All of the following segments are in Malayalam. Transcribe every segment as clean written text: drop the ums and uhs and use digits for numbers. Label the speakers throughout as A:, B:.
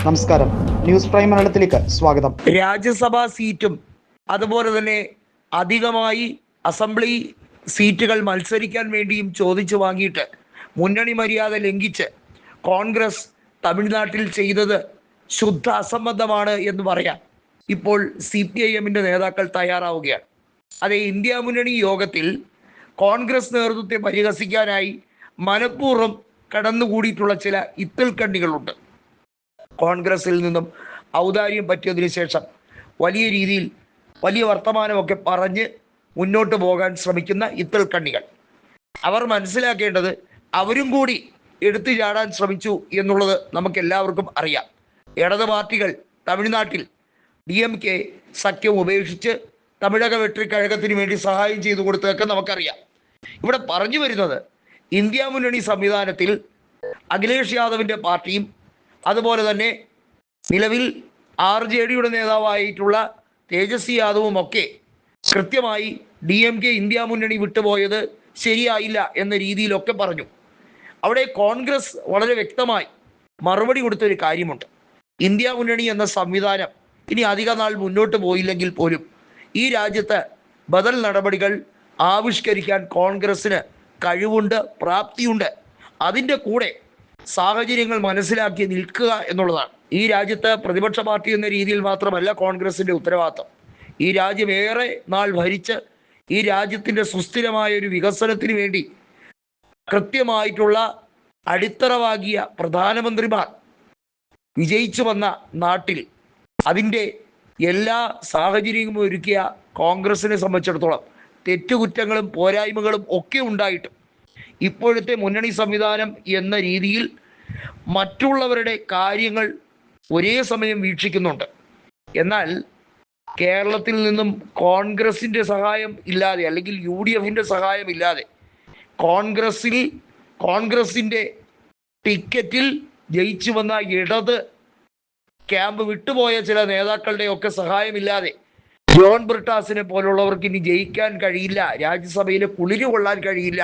A: നമസ്കാരം, ന്യൂസ് പ്രൈം മലയാളത്തിലേക്ക് സ്വാഗതം.
B: രാജ്യസഭാ സീറ്റും അതുപോലെ തന്നെ അധികമായി അസംബ്ലി സീറ്റുകൾ മത്സരിക്കാൻ വേണ്ടിയും ചോദിച്ചു വാങ്ങിയിട്ട് മുന്നണി മര്യാദ ലംഘിച്ച് കോൺഗ്രസ് തമിഴ്നാട്ടിൽ ചെയ്തത് ശുദ്ധ അസംബന്ധമാണ് എന്ന് പറയാൻ ഇപ്പോൾ CPIM-ന്റെ നേതാക്കൾ തയ്യാറാവുകയാണ്. അതേ, ഇന്ത്യ മുന്നണി യോഗത്തിൽ കോൺഗ്രസ് നേതൃത്വത്തെ പരിഹസിക്കാനായി മനഃപൂർവ്വം കടന്നുകൂടിയിട്ടുള്ള ചില ഇത്തിൽക്കണ്ണികളുണ്ട്. കോൺഗ്രസിൽ നിന്നും ഔദാര്യം പറ്റിയതിനു ശേഷം വലിയ രീതിയിൽ വലിയ വർത്തമാനമൊക്കെ പറഞ്ഞ് മുന്നോട്ട് പോകാൻ ശ്രമിക്കുന്ന ഇത്തിൽക്കണ്ണികൾ. അവർ മനസ്സിലാക്കേണ്ടത് അവരും കൂടി എടുത്തു ചാടാൻ ശ്രമിച്ചു എന്നുള്ളത് നമുക്കെല്ലാവർക്കും അറിയാം. ഇടത് പാർട്ടികൾ തമിഴ്നാട്ടിൽ DMK സഖ്യം ഉപേക്ഷിച്ച് തമിഴക വെട്രിക്കഴകത്തിന് വേണ്ടി സഹായം ചെയ്തു കൊടുത്തതൊക്കെ നമുക്കറിയാം. ഇവിടെ പറഞ്ഞു വരുന്നത് ഇന്ത്യ മുന്നണി സംവിധാനത്തിൽ അഖിലേഷ് യാദവിൻ്റെ പാർട്ടിയും അതുപോലെ തന്നെ നിലവിൽ RJD-യുടെ നേതാവായിട്ടുള്ള തേജസ്വി യാദവും ഒക്കെ കൃത്യമായി DMK ഇന്ത്യ മുന്നണി വിട്ടുപോയത് ശരിയായില്ല എന്ന രീതിയിലൊക്കെ പറഞ്ഞു. അവിടെ കോൺഗ്രസ് വളരെ വ്യക്തമായി മറുപടി കൊടുത്തൊരു കാര്യമുണ്ട്. ഇന്ത്യ മുന്നണി എന്ന സംവിധാനം ഇനി അധിക നാൾ മുന്നോട്ട് പോയില്ലെങ്കിൽ പോലും ഈ രാജ്യത്ത് ബദൽ നടപടികൾ ആവിഷ്കരിക്കാൻ കോൺഗ്രസ്സിന് കഴിവുണ്ട്, പ്രാപ്തിയുണ്ട്. അതിൻ്റെ കൂടെ സാഹചര്യങ്ങൾ മനസ്സിലാക്കി നിൽക്കുക എന്നുള്ളതാണ്. ഈ രാജ്യത്ത് പ്രതിപക്ഷ പാർട്ടി എന്ന രീതിയിൽ മാത്രമല്ല കോൺഗ്രസിൻ്റെ ഉത്തരവാദിത്തം. ഈ രാജ്യം ഏറെ നാൾ ഭരിച്ച് ഈ രാജ്യത്തിൻ്റെ സുസ്ഥിരമായ ഒരു വികസനത്തിന് വേണ്ടി കൃത്യമായിട്ടുള്ള അടിത്തറവാകിയ പ്രധാനമന്ത്രിമാർ വിജയിച്ചു വന്ന നാട്ടിൽ അതിൻ്റെ എല്ലാ സാഹചര്യങ്ങളും ഒരുക്കിയ കോൺഗ്രസിനെ സംബന്ധിച്ചിടത്തോളം തെറ്റുകുറ്റങ്ങളും പോരായ്മകളും ഒക്കെ ഉണ്ടായിട്ടും ഇപ്പോഴത്തെ മുന്നണി സംവിധാനം എന്ന രീതിയിൽ മറ്റുള്ളവരുടെ കാര്യങ്ങൾ ഒരേ സമയം വീക്ഷിക്കുന്നുണ്ട്. എന്നാൽ കേരളത്തിൽ നിന്നും കോൺഗ്രസിൻ്റെ സഹായം ഇല്ലാതെ അല്ലെങ്കിൽ UDF-ൻ്റെ സഹായം ഇല്ലാതെ കോൺഗ്രസിൻ്റെ ടിക്കറ്റിൽ ജയിച്ചു വന്ന ഇടത് ക്യാമ്പ് വിട്ടുപോയ ചില നേതാക്കളുടെ ഒക്കെ സഹായമില്ലാതെ ജോൺ ബ്രിട്ടാസിനെ പോലുള്ളവർക്ക് ഇനി ജയിക്കാൻ കഴിയില്ല, രാജ്യസഭയിൽ കുളിരു കൊള്ളാൻ കഴിയില്ല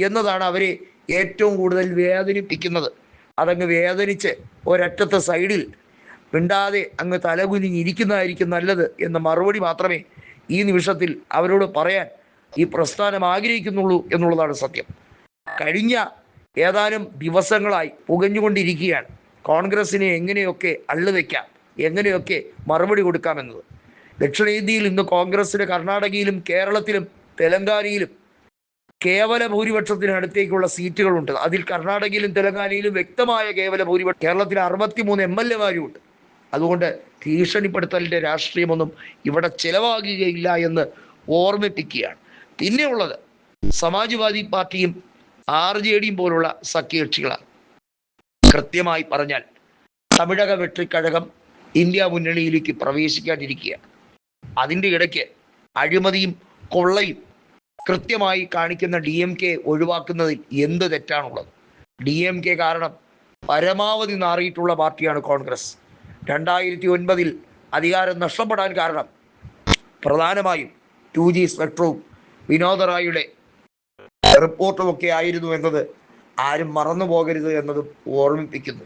B: എന്നതാണ് അവരെ ഏറ്റവും കൂടുതൽ വേദനിപ്പിക്കുന്നത്. അതങ്ങ് വേദനിച്ച് ഒരറ്റത്തെ സൈഡിൽ മിണ്ടാതെ അങ്ങ് തലകുനിഞ്ഞിരിക്കുന്നതായിരിക്കും നല്ലത് എന്ന മറുപടി മാത്രമേ ഈ നിമിഷത്തിൽ അവരോട് പറയാൻ ഈ പ്രസ്ഥാനം ആഗ്രഹിക്കുന്നുള്ളൂ എന്നുള്ളതാണ് സത്യം. കഴിഞ്ഞ ഏതാനും ദിവസങ്ങളായി പുകഞ്ഞുകൊണ്ടിരിക്കുകയാണ് കോൺഗ്രസിനെ എങ്ങനെയൊക്കെ അള്ളുവെക്കാം, എങ്ങനെയൊക്കെ മറുപടി കൊടുക്കാമെന്നത്. ദക്ഷിണേന്ത്യയിൽ ഇന്ന് കോൺഗ്രസിന് കർണാടകയിലും കേരളത്തിലും തെലങ്കാനയിലും കേവല ഭൂരിപക്ഷത്തിനടുത്തേക്കുള്ള സീറ്റുകളുണ്ട്. അതിൽ കർണാടകയിലും തെലങ്കാനയിലും വ്യക്തമായ കേവല ഭൂരിപക്ഷം, കേരളത്തിൽ 63 MLA-മാരും ഉണ്ട്. അതുകൊണ്ട് ഭീഷണിപ്പെടുത്തലിൻ്റെ രാഷ്ട്രീയമൊന്നും ഇവിടെ ചിലവാകുകയില്ല എന്ന് ഓർമ്മിപ്പിക്കുകയാണ്. പിന്നെയുള്ളത് സമാജ്വാദി പാർട്ടിയും RJD-യും പോലുള്ള സഖ്യകക്ഷികളാണ്. കൃത്യമായി പറഞ്ഞാൽ തമിഴക വെട്രിക്കഴകം ഇന്ത്യ മുന്നണിയിലേക്ക് പ്രവേശിക്കാതിരിക്കുകയാണ്. അതിൻ്റെ ഇടയ്ക്ക് അഴിമതിയും കൊള്ളയും കൃത്യമായി കാണിക്കുന്ന DMK ഒഴിവാക്കുന്നതിൽ എന്ത് തെറ്റാണുള്ളത്? DMK കാരണം പരമാവധി നാറിയിട്ടുള്ള പാർട്ടിയാണ് കോൺഗ്രസ്. 2009 അധികാരം നഷ്ടപ്പെടാൻ കാരണം പ്രധാനമായും 2G സ്പെക്ട്രവും വിനോദ റായിയുടെ റിപ്പോർട്ടുമൊക്കെ ആയിരുന്നു എന്നത് ആരും മറന്നു പോകരുത് എന്നതും ഓർമ്മിപ്പിക്കുന്നു.